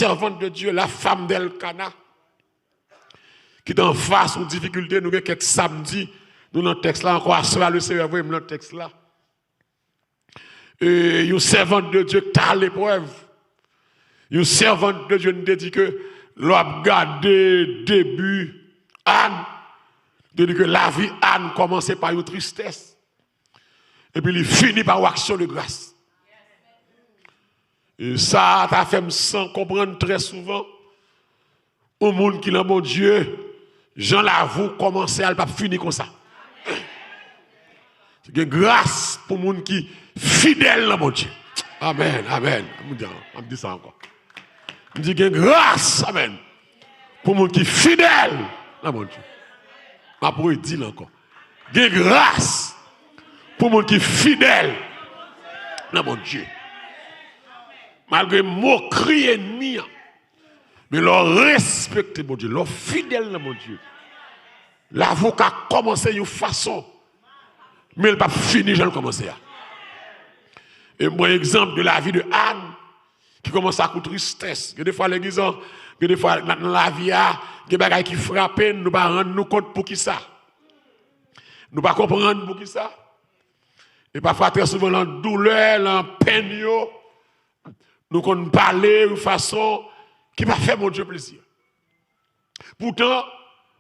servante de Dieu, la femme d'Elkana, qui est en face aux difficultés, nous avons quelques samedis, nous dans le texte là, encore à le Seigneur, dans le texte là. Et une servante de Dieu qui a l'épreuve. Une servante de Dieu nous dit que l'on gardé début Anne, de dire que la vie Anne commençait par une tristesse. Et puis il finit par une action de grâce. Et ça, ta fait sans comprendre très souvent. Au monde qui est mon Dieu, Jean l'avoue, commencer à ne pas finir comme ça. C'est une grâce pour les gens qui sont fidèles dans mon Dieu. Amen, amen. Je dis ça encore. Je dis qu'il y a grâce, amen, pour les gens qui sont fidèles dans mon Dieu. Je pourrais dire encore. Il y a grâce pour les gens qui sont fidèles dans mon Dieu. Malgré moquerie ennemie, mais leur respecter mon Dieu, leur fidèle dans mon Dieu. L'avocat a commencé d'une façon, mais il n'a pas fini, je l'ai commencé. Et moi, exemple de la vie de Anne, qui commence à coup de tristesse. Des fois, l'église, des fois, dans la vie, il y a des choses qui frappent, nous ne rendons nous compte pour qui ça. Nous ne comprenons pas pour qui ça. Et parfois, très souvent, dans la douleur, dans la peine, nous qu'on parler de façon qui va faire mon Dieu plaisir. Pourtant,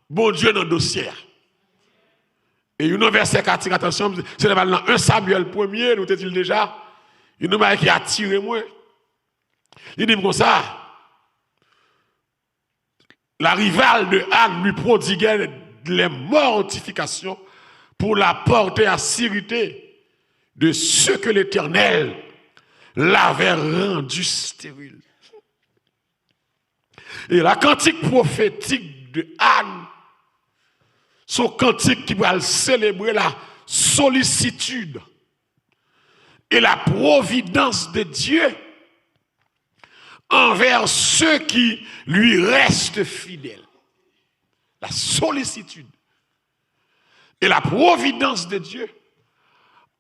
bon Dieu dans le dossier. Et une verset 4, attention, c'est dans 1 Samuel 1er, nous dit déjà, une homme qui a tiré moi. Il dit comme ça, la rivale de Anne lui prodiguait les mortifications pour la porter à sérité de ce que l'Éternel l'avait rendu stérile. Et la cantique prophétique de Anne, son cantique qui va célébrer la sollicitude et la providence de Dieu envers ceux qui lui restent fidèles. La sollicitude et la providence de Dieu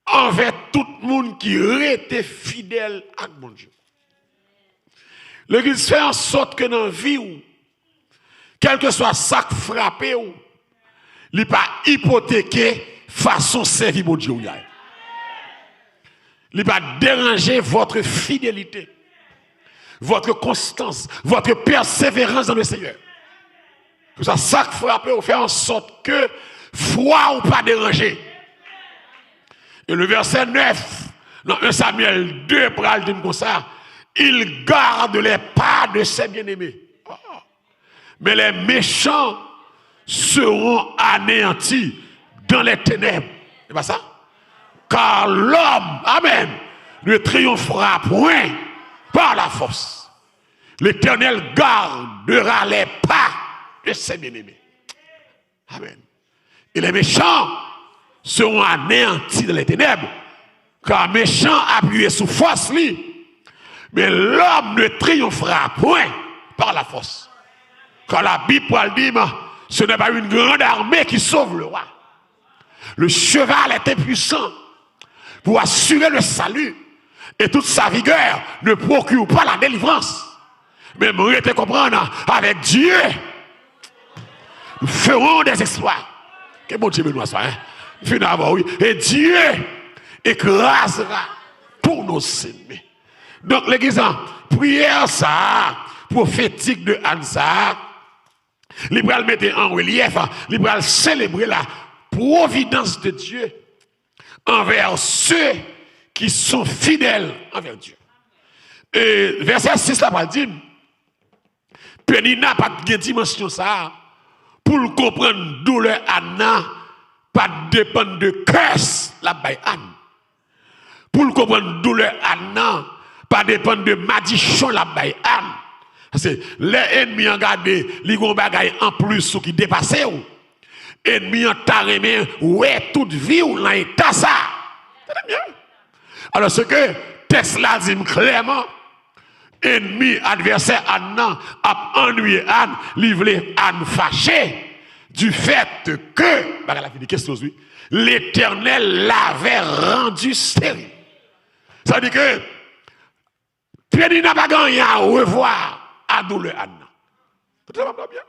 envers tout le monde qui était fidèle à mon Dieu. L'Église fait en sorte que dans la vie, quel que soit ça qui frappe, il n'est pas hypothéqué façon servir mon Dieu. Il n'est pas déranger votre fidélité, votre constance, votre persévérance dans le Seigneur. Tout ça, ça qui frappe, on fait en sorte que foi ou pas déranger. Et le verset 9, dans 1 Samuel 2, pral dit comme ça, il garde les pas de ses bien-aimés. Oh. Mais les méchants seront anéantis dans les ténèbres. C'est pas ça? Car l'homme, amen, ne triomphera point par la force. L'Éternel gardera les pas de ses bien-aimés. Amen. Et les méchants seront anéantis dans les ténèbres, car méchant appuyé sous force, mais l'homme ne triomphera point par la force. Car la Bible dit, ce n'est pas une grande armée qui sauve le roi. Le cheval était puissant pour assurer le salut, et toute sa vigueur ne procure pas la délivrance. Mais vous devez comprendre, avec Dieu, nous ferons des exploits. Que bon Dieu nous soit, hein? Finalement, oui. Et Dieu écrasera tous nos ennemis. Donc, l'église, prière ça, prophétique de Ansa, il va le mettre en relief, il va célébrer la providence de Dieu envers ceux qui sont fidèles envers Dieu. Et verset 6 là, va dire, Pénina pas de dimension ça, pour le comprendre douleur Anna, pas dépendre de curse la baille Anne. Pour le comprendre douleur Anna, pas dépendre de madichon la baille Anne. Parce que les ennemis ont gardé, les ont bagaille en plus qui dépassent. Ennemis ont taremé, ouais, toute vie ou là, état ça. C'est bien. Alors ce que texte là dit clairement, ennemi, adversaire Anne a ennuyé Anne, livré Anne fâché du fait que, l'Éternel l'avait rendu stérile. Ça veut dire que Pénina n'a pas gagné à revoir à douleur Anna. Tout ça va bien.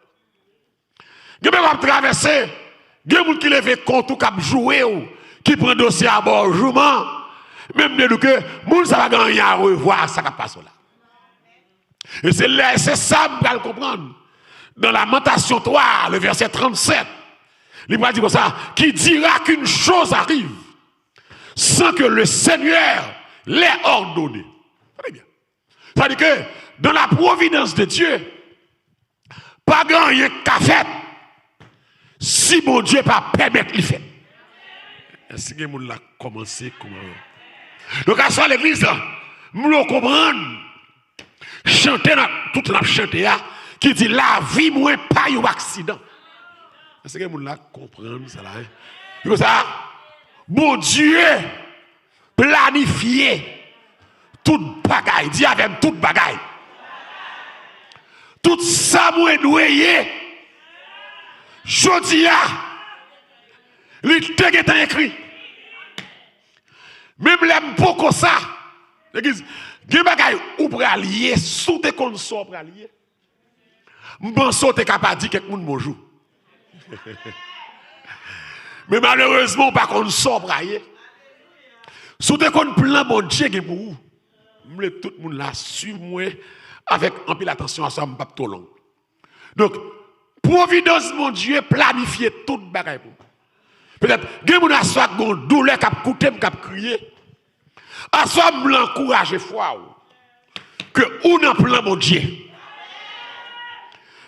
Il y a des traverser, il y a des gens qui lèvent compte ou qui jouent ou qui prennent dossier à bord jouement. Même de que moun ça va gagner à revoir ça qui passe là. Et c'est ça que vous comprendre. Dans la Lamentation 3, le verset 37, il va dire comme ça, qui dira qu'une chose arrive sans que le Seigneur l'ait ordonné. Très bien. Ça veut dire que dans la providence de Dieu, pas grand-chose qu'a fait si mon Dieu pas permettre de faire. Est-ce que vous avez commencé comment? Donc à ça l'église, nous comprenons, chanter toute la chanter qui dit la vie moins pas un accident. Est-ce que vous avez compris ça là? Comme ça, bon Dieu planifié toute bagaille, dit avec toute bagaille. Tout ça moins doué. Jodia, il était écrit. Même l'aime pas comme ça. L'église, des bagailles ou pour allier, sous des consorts pour allier. M'penso t'es capable de dire quelque monde bonjour. Mais malheureusement, pas qu'on sort pour allier. Sous des qu'on plan bon Dieu qui pour vous. Tout le monde là suivre moi avec un peu l'attention à ça, pas trop long. Donc, providence mon Dieu planifié toute bagaille pour. Peut-être que mon assoit gon douleur cap coûter cap crier. Assoit m'encourager foi que ou nan plan mon Dieu.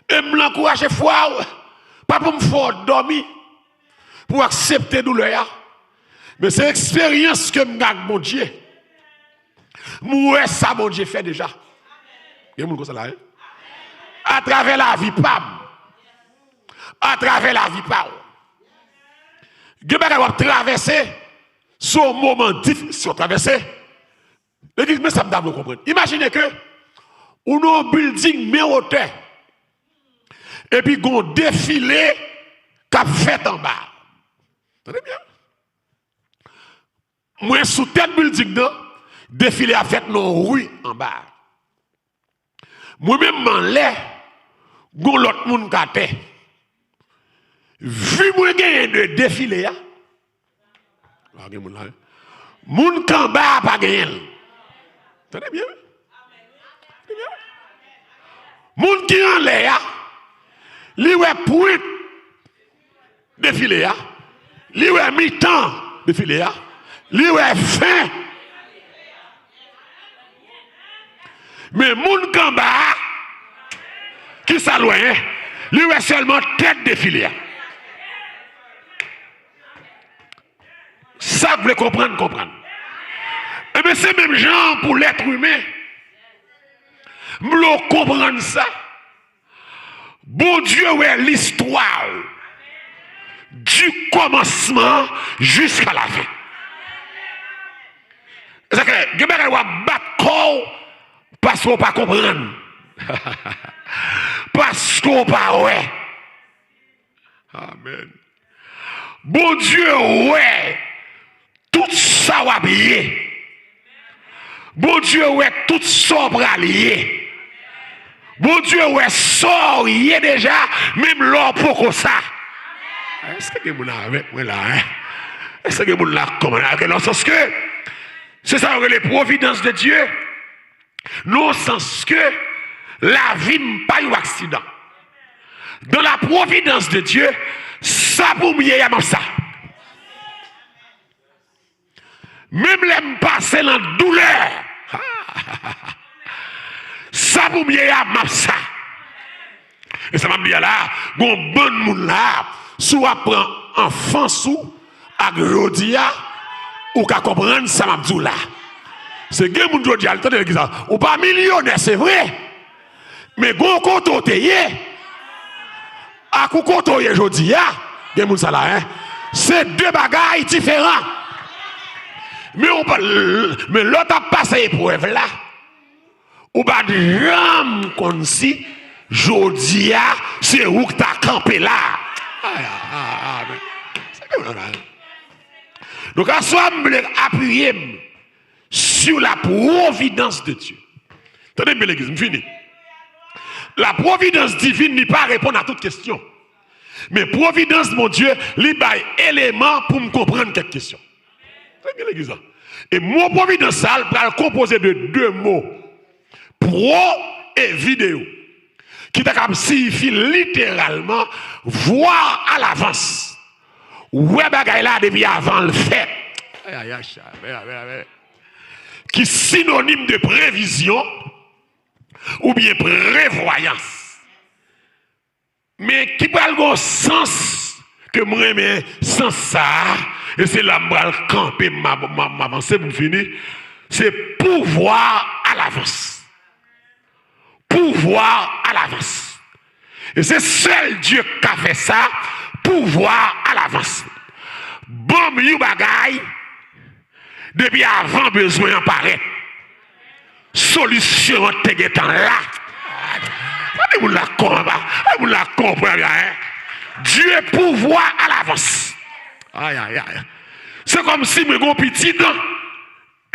Et m'encourager foi pas pour me faire dormir pour accepter douleur. Mais c'est l'expérience que m'gagne mon Dieu. Moi ça mon Dieu fait déjà. Il y a mon ça là. À travers la vie pam. À travers la vie pam. Vous avez traversé ce moment difficile. Traverser. Mais ça me donne comprendre. Imaginez que on a un building mais hauteur. Et puis on défilé qu'a fait en bas. Très bien. Moi sous tel building là, défilé a fait nos rues en bas. Moi-même m'en l'air, gon l'autre monde qui a fait. Vu moi gagner de défilé, moun kan ba pas gagner. Très bien. Très bien. Moun qui en l'air, li wè point défilé, li wè mi-temps défilé, li wè fin. Mais moun kan ba qui s'aloin, li wè seulement tête défilé. Ça, vous voulez comprendre. Et bien, c'est même genre pour l'être humain. Vous voulez comprendre ça. Bon Dieu, ouais, l'histoire du commencement jusqu'à la fin. C'est que, vous allez battre corps parce qu'on ne pas comprendre. Parce qu'on ne pas ouais. Amen. Bon Dieu, ouais. Tout ça va bien. Bon Dieu, ouais, tout ça va lier. Bon Dieu, ouais, ça y est déjà, même l'or pour ça. Est-ce que vous avez avec moi là? Est-ce que vous avez comme dans le sens que c'est ça les providences de Dieu? Non, au sens que la vie n'est pas un accident. Dans la providence de Dieu, ça pour moi, il y a ça. Même les passer dans la douleur. Ça pour me dire ça. Et ça m'a dit là, bon monde là, soit prend enfant sous, à Jodia, ou qu'à comprendre ça m'a dit là. C'est que mon Jodia, attendez ça. Ou pas millionnaire, c'est vrai. Mais gon koto teye, à coup koto ye Jodia, gen moun ça là, hein. C'est deux bagailles différents. Mais l'autre a passé épreuve là. Ou pas de jam comme si Jodia, c'est où que tu as campé là. Donc, à soi, je appuyer sur la providence de Dieu. Tenez bien l'église, je finis. La providence divine n'est pas répondre à toute question. Mais providence, mon Dieu, il y a un élément pour me comprendre quelques questions. C'est bien l'église. Et mon providence, ça va composer de deux mots. Pro et vidéo. Qui signifie littéralement voir à l'avance. Ouais, bagay là depuis avant le fait. Qui est synonyme de prévision ou bien prévoyance. Mais qui parle au sens que moi mais sans ça, et c'est là que je camper m'avancer pour finir, c'est pouvoir à l'avance. Pouvoir à l'avance. Et c'est seul Dieu qui a fait ça, pouvoir à l'avance. Bon, you bagay, depuis avant besoin apparaître. Solution te là. Vous la comprenez. Dieu pouvoir à l'avance. Aïe, aïe, aïe. C'est comme si mes gros petits dents.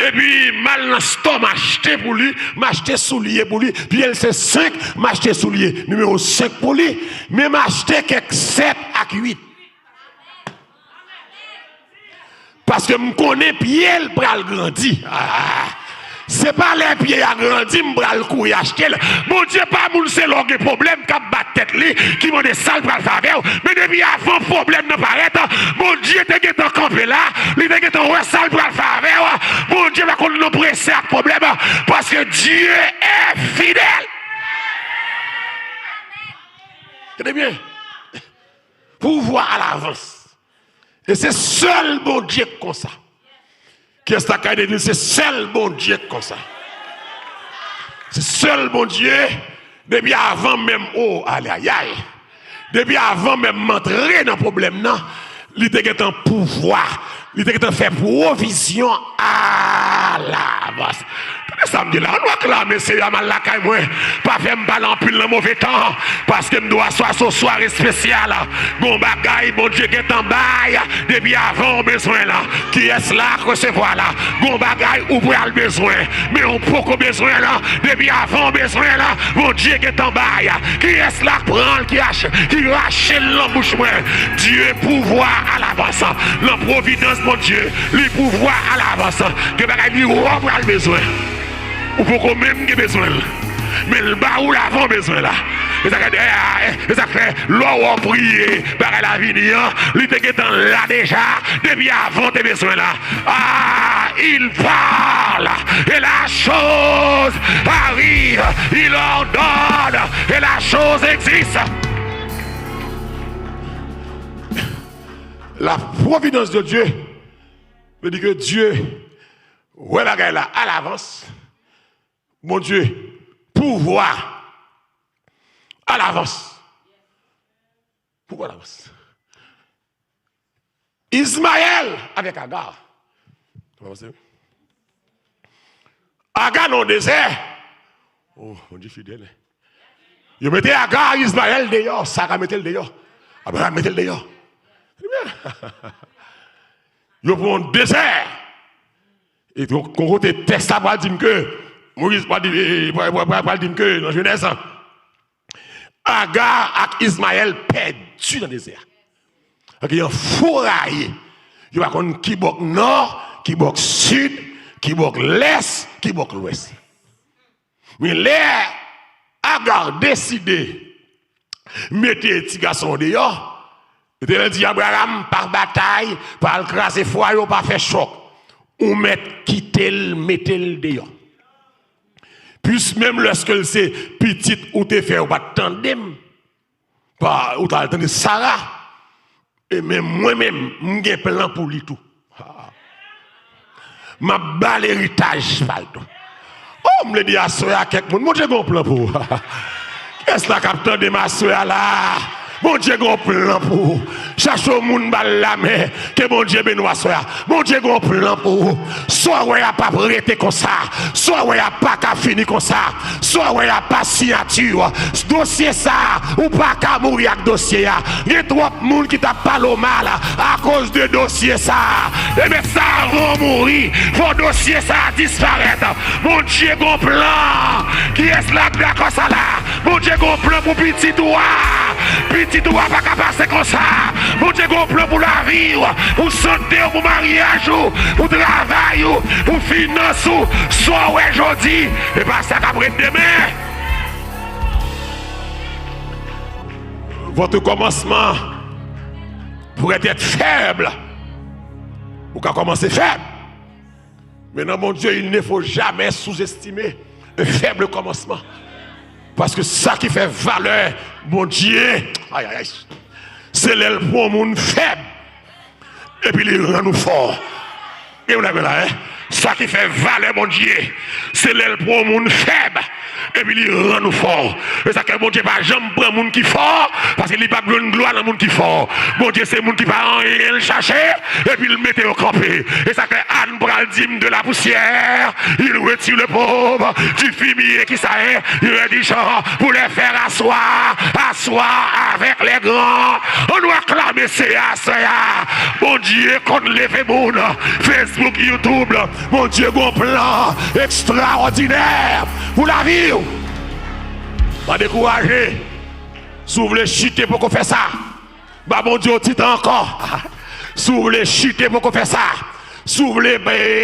Et puis, mal dans le store, m'acheter pour lui, m'acheter soulier pour lui. Puis, elle c'est 5, m'acheter soulier. Numéro 5 pour lui. Mais m'acheter quelques 7 à 8. Parce que je connais pied, elle pral grandi. C'est pas les pieds à grandir, je vais le courir acheter. Mon Dieu, pas mon c'est l'orgue problème qui bat tête qui m'a des salles pour le faire. Mais depuis avant le problème ne paraît pas. Mon Dieu, t'es qui t'en campé là, il t'es qui t'en salle pour le faire. Mon Dieu, va qu'on nous presser à problème parce que Dieu est fidèle. C'est bien. Pouvoir à l'avance. Et c'est seul bon Dieu comme ça. Qu'est-ce que tu as dit? C'est seul bon Dieu comme ça. C'est seul bon Dieu. Depuis avant même, oh, aïe, aïe, aïe. Depuis avant même m'entrer dans le problème, non. Il était un pouvoir. Il était fait provision à l'avance. Ça me dit là, on doit clamer, c'est à mal la caille, moi. Pas faire me balancer en pile dans mauvais temps. Parce que je dois soit ce soirée spéciale. Bon bagaille, bon Dieu qui est en bail. Depuis avant, besoin là. Qui est là, recevoir là. Bon bagaille, ou pour le besoin. Mais on peut qu'on besoin là. Depuis avant, besoin là. Bon Dieu qui est en bail. Qui est là, prend, qui rache l'embouche moi. Dieu pouvoir à l'avance. La providence, mon Dieu. Le pouvoir à l'avance. Que bagaille, lui, on va le besoin. Ou pour qu'on même ait besoin. Mais le bas ou l'avant besoin là. Et ça fait l'eau prier par la vie. Il était là déjà. Depuis avant tes besoins là. Ah, il parle. Et la chose arrive. Il ordonne. Et la chose existe. La providence de Dieu veut dire que Dieu, ouais, la là à l'avance. Mon Dieu, pouvoir à l'avance. Pourquoi à l'avance? Ismaël avec Agar. Agar dans le désert. Oh, mon Dieu fidèle. Il mettait Agar, Ismaël dehors. Sarah mettait le dehors. Abraham mettait le dehors. Il prend un désert. Et donc, quand on teste ça, on dit que Moïse va dire que dans Genèse, Agar et Ismaël perdus dans le désert. Il y a un fourraillé. Il y a un qui bok nord, qui bok sud, qui bok l'est, qui bok l'ouest. Mais là, Agar décidé de mettre les petits garçons dehors. Il a dit Abraham, par bataille, par craser foyer, par faire choc. Ou mettre quitter le, mettre le dehors. Puis même lorsque c'est petite ou te fait ou pas tandem, ou t'as entendu Sarah, et même moi-même, j'ai plan pour lui tout. Ma balle héritage, Valdo. Oh, me le dit à soya quelqu'un, mon Dieu, j'ai un plan pour. Qu'est-ce que la capitaine de ma soya là? Mon Dieu, j'ai un plan pour. Cherche au monde la main, que mon Dieu bénisse soya. Mon Dieu, j'ai un plan pour. Soit ouais a pas prêté comme ça, soit ouais a pas qu'à finir comme ça, soit ouais a pas signature. Ce dossier ça, ou pas qu'à mourir avec dossier là. Il y a trop de monde qui t'a parlé mal à cause de dossier ça. Et bien ça va mourir, faut dossier ça disparaître. Mon Dieu, j'ai un plan. Qui est là d'accord ça là? Mon Dieu, un plan pour petit toi. Petit toi pas qu'à passer comme ça. Mon Dieu, un plan pour la vie, pour santé, pour mariage, pour travail, pour finance, soit aujourd'hui, et pas ça qu'après demain. Votre commencement pourrait être faible. Vous pouvez commencer faible. Mais dans mon Dieu, il ne faut jamais sous-estimer un faible commencement. Parce que ça qui fait valeur, mon Dieu, c'est l'aile pour un monde faible. Et puis il rend nous fort. Et on avait là, hein? Ça qui fait valeur, mon Dieu, c'est l'aile pour un monde faible. Et puis il rend nous fort. Et ça que mon Dieu pas jamais prendre monde qui fort parce qu'il n'y a pas de gloire dans monde qui fort. Mon Dieu c'est monde qui va rien le chercher et puis il mettait au campé. Et ça que Anne pral dîme de la poussière, il retire le pauvre du fumier qui ça est, il dit genre pour les faire asseoir avec les grands. On doit acclamer c'est ça. Mon Dieu qu'on lève monde Facebook, YouTube, mon Dieu bon plan extraordinaire pour la vie. Pas décourager. Si vous voulez chuter pour qu'on fasse ça. Bah mon Dieu, titan encore. Si vous voulez chuter pour qu'on fasse ça. Si vous voulez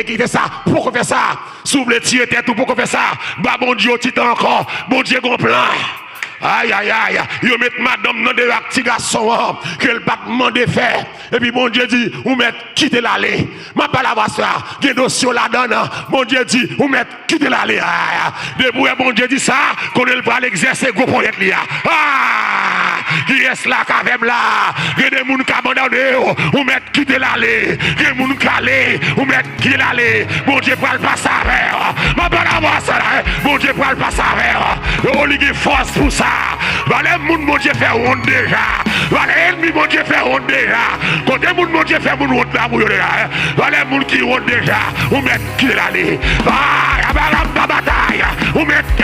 quitter ça, pour qu'on fasse ça. Si vous voulez tirer tête pour qu'on fasse ça. Bah mon Dieu, titan encore. Mon Dieu, bon plan. Aïe aïe aïe, ils mettent madame dans des petits garçons qu'elle pas demander faire. Et puis mon Dieu dit, vous mettez quitter l'allée. Ma pas la voix ça, il y a des dossiers là-dedans. Mon Dieu dit, vous mettez quitter l'allée. Depuis mon Dieu dit ça, qu'on est pas l'exercer gros pour être là. Qui est là quand même là? Il y a des gens qui abandonné, vous mettez quitter l'allée. Il y a des gens qui allent, vous mettez quitter l'allée. Mon Dieu pour le passer avec. Ma pas la voix ça, mon Dieu pour le passer avec. On a force pour ça. Valez mon Dieu fait honte déjà. Valez ennemi mon Dieu fait honte déjà. Côté mon Dieu fait mon honte là pour déjà. Valez mon qui honte déjà. Vous mettez qui l'aller. Abraham pas bataille. Vous mettez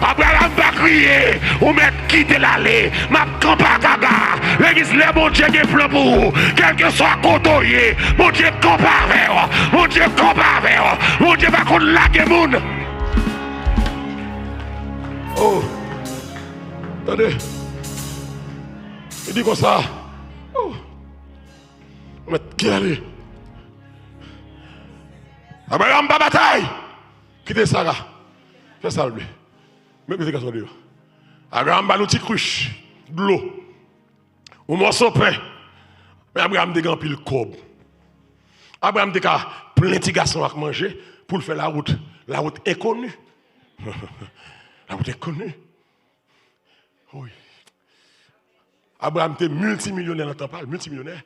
Abraham pas crier. Vous mettez quitter l'aller. Ma camp pas gaga. L'église les mon Dieu qui plan pour vous. Quel que soit côtoyé. Mon Dieu camp avec. Mon Dieu camp avec. Mon Dieu va qu'on lague moun. Oh. Attendez. Il dit comme ça. Oh. Mais qui allait? Abraham pas bataille. Quittez ça là. Fais ça lui. Mais que c'est garçon de Abraham ba l'outil cruche. De l'eau. Ou morceau de pain. Mais Abraham te grand pile cob. Abraham te ka plein de garçons à manger pour faire la route. La route inconnue. La route inconnue. Oui. Abraham était multimillionnaire dans le temps, multimillionnaire.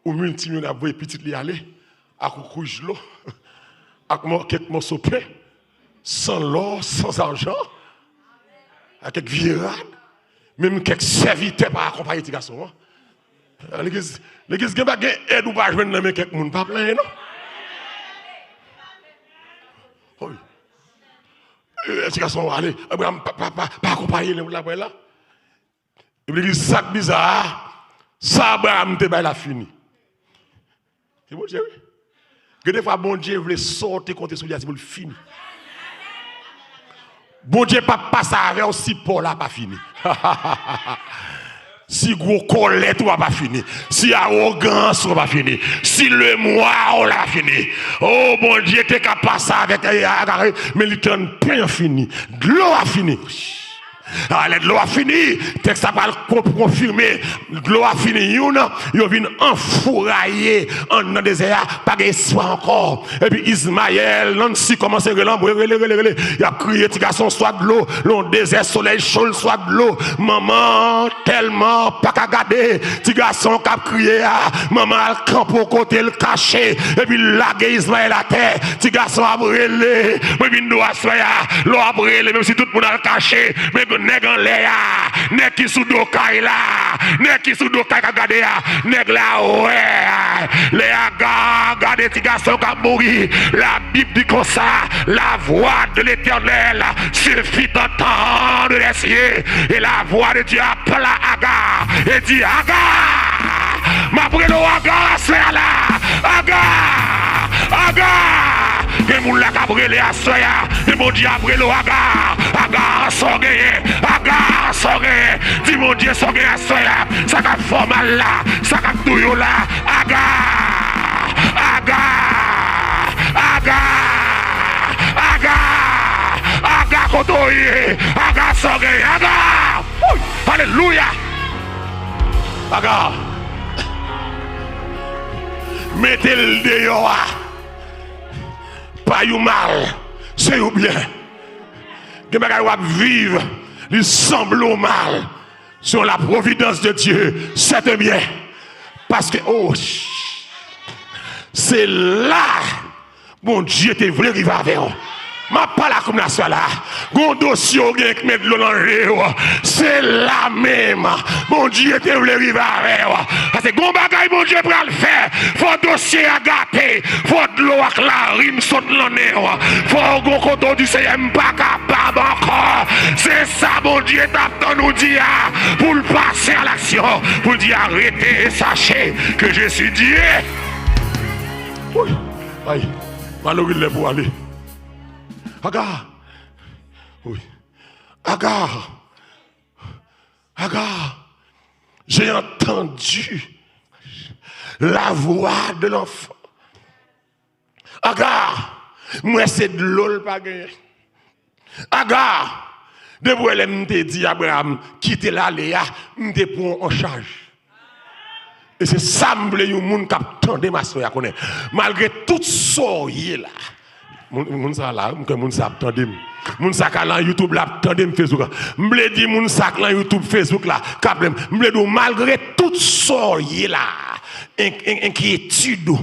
Ou multimillionnaire, vous voyez, petit li aller, à coucouche l'eau, à quelques morceaux de pain, sans l'or, sans argent, à quelques virades, même quelques serviteurs pour accompagner les garçons. L'église, il n'y a pas d'aide ou pas, je vais nommer quelques monde, pas plein, non? Oui. Les garçons, allez, Abraham, pas accompagner les là. Et puis, ça bizarre, ça, Abraham, te la fini. C'est bon, Dieu, oui. Que des fois, bon Dieu voulait sortir contre ce pour le fini. Bon Dieu, pas passer avec aussi pour là, pas fini. Si gros colette, on va pas fini. Si arrogance, on va pas fini. Si le moi, on l'a fini. Oh, bon Dieu, t'es capable de passer avec mais il t'en plein fini. De l'eau a fini. Allez, de l'eau a fini. Texte ça va confirmer. De l'eau a fini. Ils viennent enfourailler en dans le désert. Pas d'espoir encore. Et puis Ismaël, Nancy commence à relembrer. Il a crié, petit garçon, soit de l'eau. Le désert, soleil chaud, soit de l'eau. Maman, tellement pas qu'à garder. Petit garçon qui a crié, maman a le camp au côté, le caché. Et puis lagué Ismaël à terre. Petit garçon a brûlé. Mais il doit se faire. L'eau a brûlé, même si tout le monde a le caché. Mais nèg en l'air, nèg qui sous dokay là, nèg qui sous dokay ka gade ya, nèg là ouais, les gade ti garçon qui mouri, la Bible dit comme ça, la voix de l'Éternel suffit d'entendre les cieux, et la voix de Dieu appelle Agar, et dit Agar, ma brûle Agar c'est là, Agar, Et moun la cabrele à soya. Et mon Dieu après le Agar. Agar son gagné. Agar son gagné. Dis mon Dieu son gagné à soya. Ça qu'a fait mal là. Ça qu'a tout là. Agar. Agar. Agar. Agar. Agar kotoye. Agar son gagné. Agar. Alléluia. Agar. Mettez le dehors. Pas you mal, c'est ou bien. Que bagay wap vivre, il semble au mal. Sur la providence de Dieu, c'est bien. Parce que, oh, c'est là, bon Dieu te voulu arriver avec vous. Ma pas la comme la soie là. Gon dossier qui met de l'eau dans le c'est là même. Mon Dieu te voulu arriver avec vous. Parce que gon bagay mon Dieu pour le faire. Faut dossier à gâter. Faut de l'eau avec la rime saute dans le faut gon koto du Seigneur pas capable encore. C'est ça mon Dieu t'attend nous dire pour le passer à l'action. Pour dire arrêtez et sachez que je suis Dieu. Oui. Aïe. Malheureux il est pour aller. Agar, oui, Agar, Agar, j'ai entendu la voix de l'enfant. Agar, moi c'est de l'eau le pas gagné. Agar, depuis elle me dit Abraham, quitte la Léa, me prend en charge. Et c'est ça me plaît, un monde qui attendait ma soeur connaît. Malgré tout ça là. Moun sa là que moun sa attendem moun sa ka lan YouTube là attendem Facebook m'ble di moun sa lan YouTube Facebook là kablem m'ble do malgré tout ça là inquiétude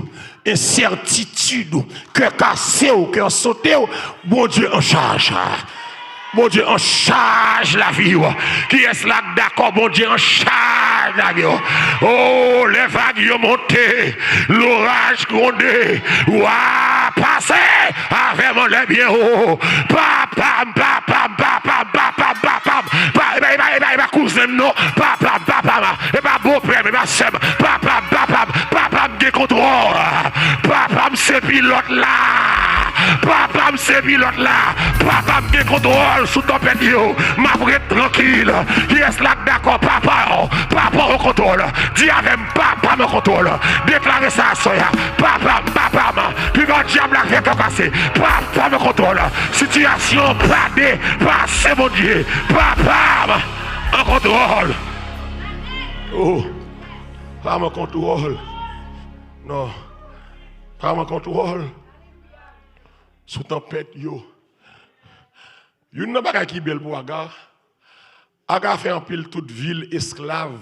incertitude cœur cassé ou cœur sauté bon Dieu en charge. Bon Dieu, en charge la vie. Qui est là d'accord? Bon Dieu, en charge la vie. Oh, les vagues ont monté. L'orage grondé. Ouah, passez avec mon les bien haut. Papa, papa, papa, papa, papa, papa, cousin, non. Papa, papa, et ma beau-père, et ma sœur. Papa, papa, papa, me contrôle. Papa, c'est pilote là. Papa, c'est pilote là. Papa, me contrôle. Sous ton pédie, ma vraie tranquille. Qui est là d'accord, papa, papa au contrôle. Dis avec papa me contrôle. Déclarez ça à soya. Papa, papa, puis quand diable la fait casser. Papa me contrôle. Situation pas dépassée, mon Dieu. Papa en contrôle. Oh, pas me contrôle. Non, pas me contrôle. Sous tempête, yo. Il n'y a pas qui belle pour Agar. Agar fait un pile toute ville esclave.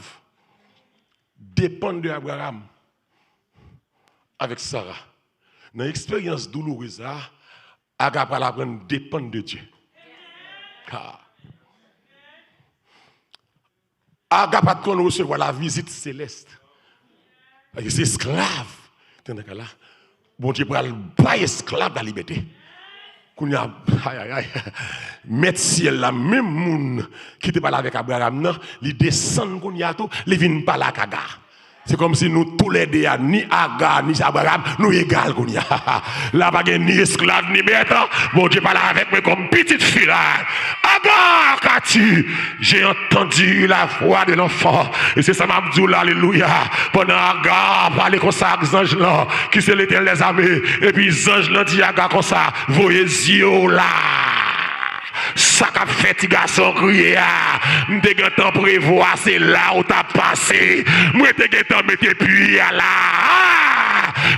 Dépend de Abraham. Avec Sarah. Dans l'expérience douloureuse, Agar va l'apprendre dépendre de Dieu. Agar va recevoir la visite céleste. Parce que c'est esclave. Bon Dieu va pas esclave de la liberté. Mettre ciel la même moun qui te parle avec Abraham, il descend qu'on y a tout, il vient pas là Agar. C'est comme si nous tous les deux, ni Agar, ni Abraham, nous égal qu'on y a. Là, pas ni esclave, ni bête. Bon Dieu parle avec moi comme petite fille là. Agar, qu'as-tu? J'ai entendu la voix de l'enfant. Et c'est ça m'a dit là, alléluia. Pendant Agar parlait comme ça avec les anges là, qui c'est l'Éternel les armées. Et puis les anges là dit Agar comme ça, voyez yeux là. Ça qu'a fait garçon crier m'te temps prévoir c'est là où t'as passé moi te temps mettre puis là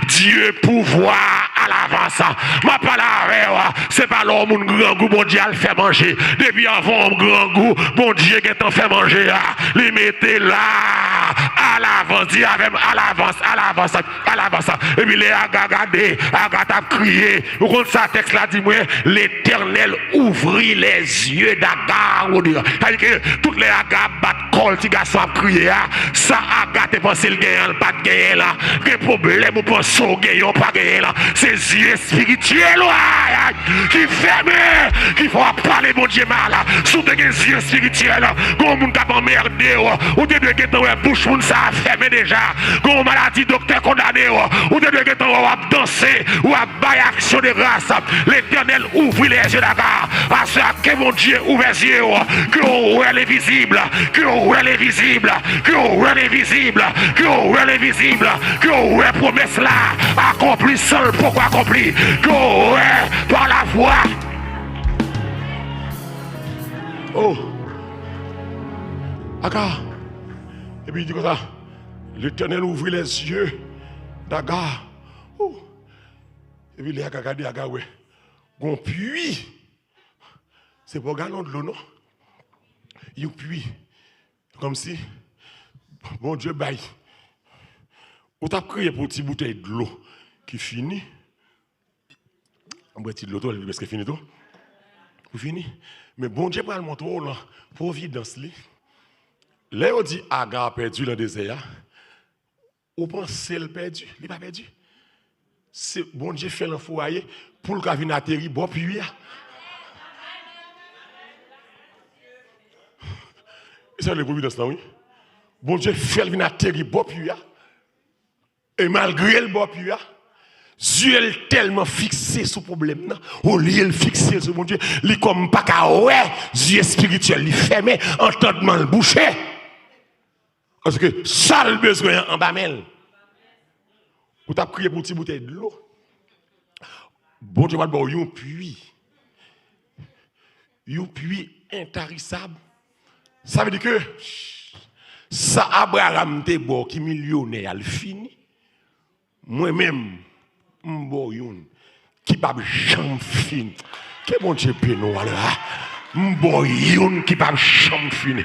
Dieu pouvoir à l'avance m'a pas la c'est pas l'homme un grand goût bon Dieu le fait manger depuis avant un grand goût bon Dieu qui t'en fait manger les mettez là à l'avance dit avec à l'avance et puis les regardé Agatha crié vous compte ça texte là dit moi l'Éternel ouvrit les yeux d'Agar c'est-à-dire que toutes les Agar battent col si garçon a crié ça Agar te pense le gagnant pas de gagner là que problème ou pense au gagnant pas gagner là c'est yeux spirituels qui ferment qui faut parler mon Dieu mal sous des yeux spirituels comme on t'a emmerdé ou te de guetter bouche moun ça a fermé déjà. Gon maladie docteur condamné ou de que ton va danser ou à bailler action de grâce. L'Éternel ouvre les yeux d'accord. À ce que mon Dieu ouvre les yeux, que on voit les visibles, que on voit les visibles, que on voit les visibles, que on voit les visibles, que on voit promesse là accomplie seul pourquoi accompli, que on voit par la foi. Oh, Agar. Et puis il dit comme ça, l'Éternel ouvrit les yeux d'Agar. Oh. Et puis il a regardé Agar, ouais. Gon puits. C'est pour gagner de l'eau, non? Il puits. Comme si, bon Dieu, baille. On t'a crié pour une petite bouteille de l'eau qui finit. On boit de l'eau, parce que fini tout. Vous fini. Mais bon Dieu, pour le montrer, là, providence, là, on dit Agar perdu dans le désert. On pense qu'il perdu. Il n'est pas perdu. C'est bon Dieu fait le foyer pour le cas venir atterrir, bon puis. C'est le providence là, oui. Bon Dieu fait le venir atterrir, bon puis. Et malgré le bon puis, Dieu est tellement fixé sur le problème. Au lieu de fixer sur mon Dieu, il est comme pas qu'à ouais, Dieu spirituel, il fermé, entendement le bouché. Parce que ça le besoin en bas mêle. Vous t'avez prié pour une petite bouteille de l'eau. Bon Dieu va boire un puits. Un puits intarissable. Ça veut dire que ça Abraham te boire qui millionnaire al fini. Moi-même m'boyoun qui pas jamais fini. Que bon Dieu peut nous là. M'boyoun qui pas jamais fini.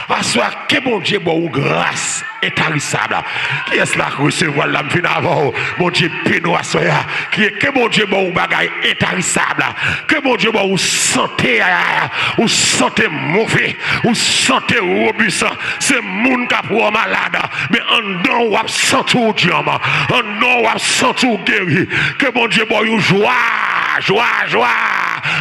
À soir que bon Dieu bon grâce intarissable. Qui est-ce là recevoir la fin avant bon Dieu peut nous assoya. Qui est que bon Dieu bon bagaille intarissable. Que bon Dieu bon ou santé mauvais, ou santé robuste. C'est moun qui pour malade, mais en don ou absent ou diamant, en don ou absent ou guéri. Que bon Dieu bon ou joie.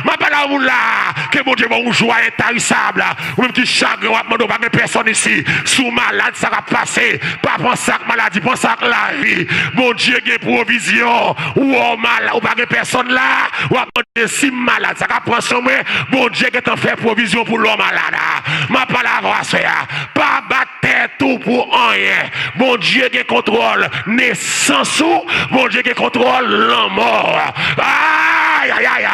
Ma parole là, que bon Dieu bon joie intarissable. Ou même qui chagrin ou demande pas personne ici. Sous malade ça va passer. Pas penser à maladie, penser à la vie. Bon Dieu qui provision. Ou mal ou pas personne là. Ou demander si malade ça va prendre son main. Bon Dieu qui t'en fait provision pour l'homme malade. Ma parole ça. Pas battre tout pour rien. Bon Dieu qui contrôle naissance ou bon Dieu qui contrôle la mort. Aïe aïe aïe.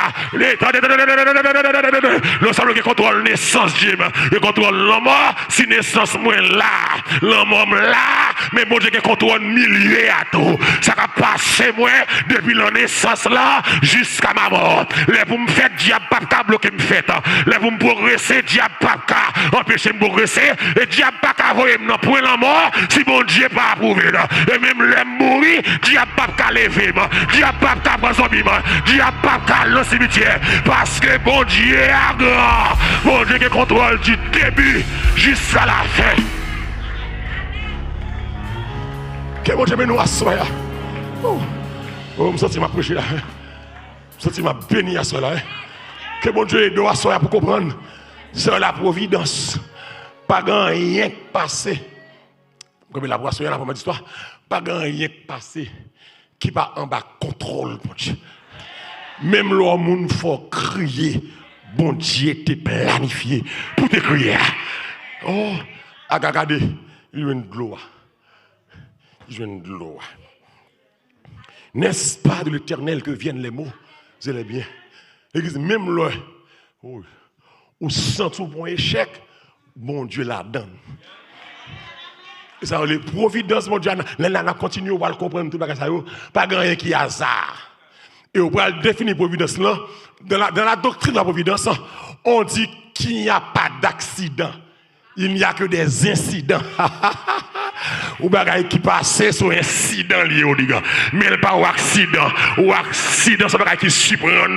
L'ensemble qui contrôle naissance, Jim, qui contrôle l'homme, si naissance moins là, l'homme là, mais bon Dieu qui contrôle milieu à tout. Ça va passer moi depuis la naissance là jusqu'à ma mort. Les pour me faire diable pas bloquer me fait. Les pour me progresser diable pas empêcher me progresser et diable pas voyer me pour la mort si bon Dieu pas approuvé. Et même les mourir, diable pas lever, diable pas prendre son bim, diable pas le cimetière. Parce que bon Dieu est grand. Bon Dieu qui contrôle du début jusqu'à la fin. Que bon Dieu nous assoya. Oh, je me sens ma prêcher là. Je me sens ma béni à cela. Que bon Dieu nous assoya pour comprendre. C'est la providence. Pas grand rien qui passé. Comme la assoya là pour ma histoire. Pas grand rien qui passé. Qui va en bas contrôle bon Dieu. Même l'homme faut crier, bon Dieu t'es planifié pour te crier. Oh, regardez, il y a une gloire. Il y a une gloire. N'est-ce pas de l'Éternel que viennent les mots? Vous allez bien. Même l'homme, ou sent tout pour un échec, bon Dieu la donne. Et ça, les providences, mon Dieu, là, continue à comprendre tout ça. Pas grand qui est hasard. Et on va définir la providence là. Dans la doctrine de la providence, on dit qu'il n'y a pas d'accident. Il n'y a que des incidents. Ou bagaille qui passe sur incident lié au diga. Mais pas au accident. Ou accident, c'est bagaille qui surprend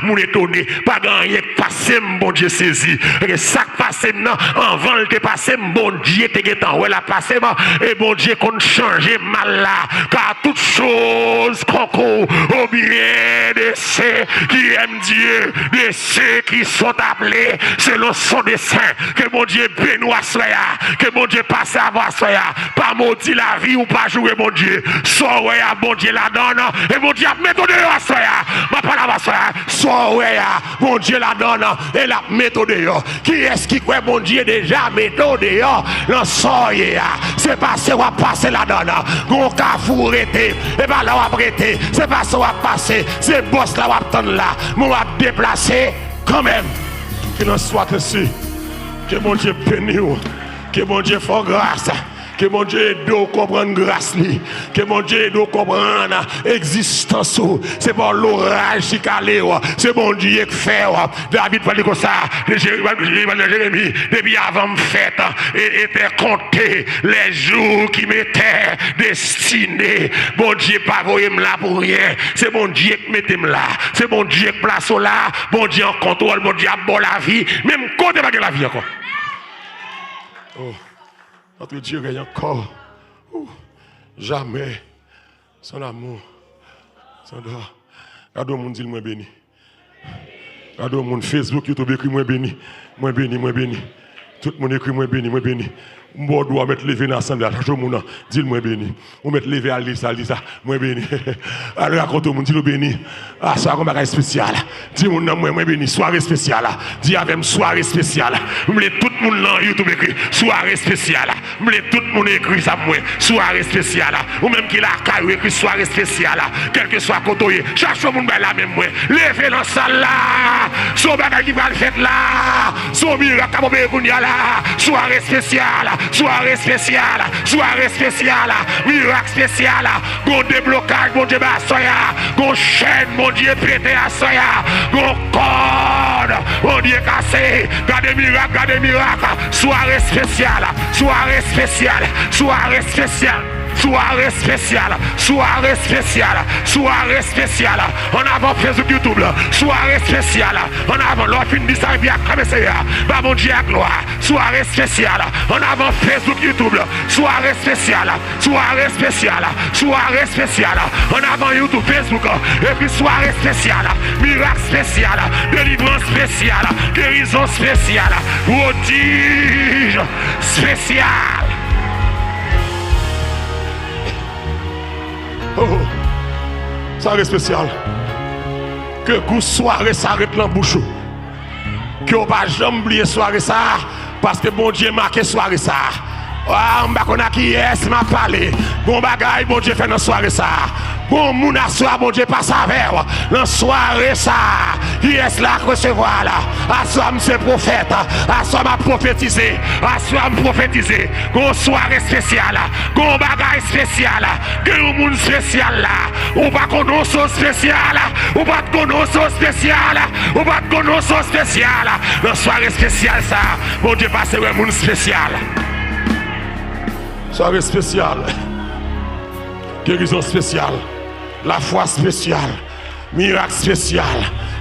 mon étonné. Pas gagné qui passe, bon Dieu saisi. Et ça qui passe maintenant, avant le te passe, bon Dieu te guettant. Ouais, la passe, et bon Dieu qu'on change mal là. Car toute chose concourt au bien de ceux qui aiment Dieu, de ceux qui sont appelés selon son dessein. Que bon Dieu bénisse à soya. Que bon Dieu passe à voir soya. Pas maudit la vie ou pas jouer mon Dieu. Soirée à bon Dieu la donne. Et mon Dieu a méthode à soya. Ma parole à soya. Soirée à bon Dieu la donne. Et la méthode. Qui est-ce qui croit bon Dieu déjà méthode? Dans soya. C'est pas ce qu'on va passer la donne. Gon ka fourrete. Et pas là on va prêter. C'est pas ça on va passer. C'est boss là on va attendre là. On va déplacer quand même. Que l'on soit ainsi. Que mon Dieu bénisse. Que mon Dieu fasse grâce. Que mon Dieu aide à comprendre grâce. Que mon Dieu aide à comprendre l'existence. C'est pas l'orage qui calé. C'est mon Dieu qui fait. David parlait comme ça. Jérémie, depuis avant fête, était compté les jours qui m'étaient destinés. Mon Dieu pas voyé là pour rien. C'est mon Dieu qui mettait là. C'est mon Dieu qui place là. Mon Dieu en contrôle. Mon Dieu a bon la vie. Même côté pas la vie encore. Oh. Notre Dieu gagne encore. Jamais. Son amour. Son dehors. Regardez le monde dit moi béni. Regardez le monde Facebook, YouTube écrit moi béni. Moi béni, moi béni. Tout le monde écrit moi béni, moi béni. On doit mettre levé dans l'assemblée. Tout le monde dit moi béni. On met levé à lire ça, moi béni. Alors raconte au monde dit le béni. Ah, ça comme un spécial. Dis moi béni, soirée spéciale. Dis avec soirée spéciale. Vous voulez tout le monde dans YouTube écrit soirée spéciale. Vous voulez tout le monde écrit ça moi, soirée spéciale. Ou même qu'il a caillou écrit soirée spéciale. Quel que soit côté, chaque fois monde là même moi. Levez dans salle là. Son bagage qui va le faire là. Son miracle là. Soirée spéciale. Soirée spéciale, soirée spéciale, miracle spécial, gon déblocage, mon Dieu, à soya, gon chaîne, mon Dieu, pété à soya, gon corde, mon Dieu, cassé, gardez miracle, soirée spéciale, soirée spéciale, soirée spéciale. Soirée spéciale, soirée spéciale, soirée spéciale. En avant Facebook YouTube, soirée spéciale. En avant, l'autre fin de ça, bien comme c'est là. Bah mon Dieu à gloire, soirée spéciale. En avant Facebook YouTube, soirée spéciale, soirée spéciale, soirée spéciale. En avant YouTube, Facebook, et puis soirée spéciale, miracle spécial, délivrance spéciale, guérison spéciale, prodige spécial. Oh, soirée spéciale. Que vous soirée s'arrête dans la bouche. Que vous ne pas jamais oublier soirée ça. Parce que bon Dieu marqué soirée ça. Ah, on va connaître qui est, m'a parlé. Bon bagaille, bon Dieu fait dans soirée ça. Bon moun a soir, bon Dieu passe avec. Dans soirée ça. Qui est là recevoir là. À soi, monsieur prophète. À soi, m'a prophétisé. À soi, m'a prophétisé. Bon soirée spéciale. Bon bagaille spécial. Que moun spécial là. Ou pas qu'on chose spéciale. Ou pas qu'on chose spéciale. Ou pas qu'on chose spéciale. Dans soirée spéciale ça. Bon Dieu passe avec moun spécial. Soirée spéciale, guérison spéciale, la foi spéciale, miracle spécial,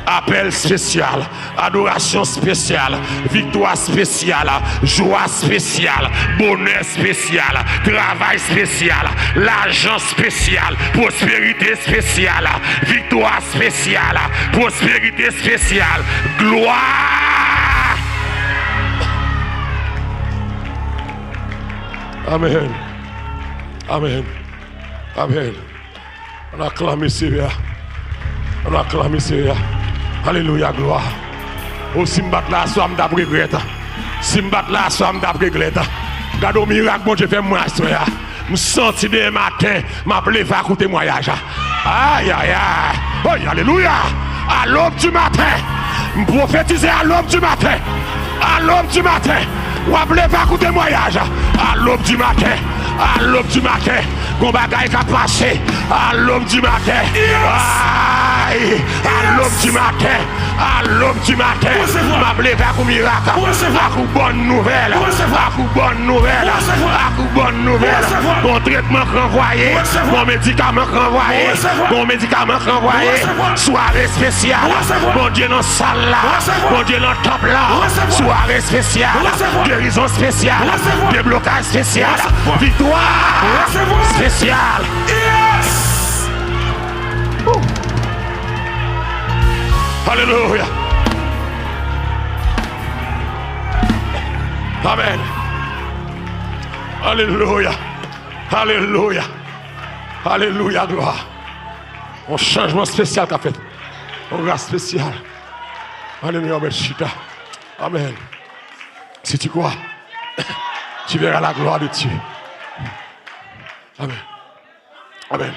appel spécial, adoration spéciale, victoire spéciale, joie spéciale, bonheur spécial, travail spécial, l'argent spécial, prospérité spéciale, victoire spéciale, prospérité spéciale, gloire. Amen. Amen. Amen. On acclame Seigneur. On acclame Seigneur. Alléluia, gloire. Oh, si je bats là, soit je regrette. Si je bats là, soit je regrette. Regarde au miracle, bon Dieu fait moi, Seigneur. Je sens demain matin, je vais faire un témoignage. Aïe, aïe, aïe. Oh, alléluia. À l'aube du matin. Je prophétise à l'aube du matin. À l'aube du matin. Ou appelez pas un témoignage. À l'aube du matin. À l'aube du matin. Gon bagaille qui a passé. À l'aube du matin. Aïe. À l'aube du matin. À l'aube du matin. M'appelez pas un miracle. À une bonne nouvelle. À une bonne nouvelle. À une bonne nouvelle. Bon traitement renvoyé. Bon médicament renvoyé. Bon médicament renvoyé. Soirée spéciale. Bon Dieu dans salle là. Bon Dieu dans temple là. Soirée spéciale. Guérison spéciale, déblocage spécial, victoire spéciale. Yes! Alléluia. Amen. Alléluia. Alléluia. Alléluia, gloire. Un changement spécial qu'a fait. Un grâce spécial. Alléluia, Chita. Amen. Si tu crois, tu verras la gloire de Dieu. Amen. Amen.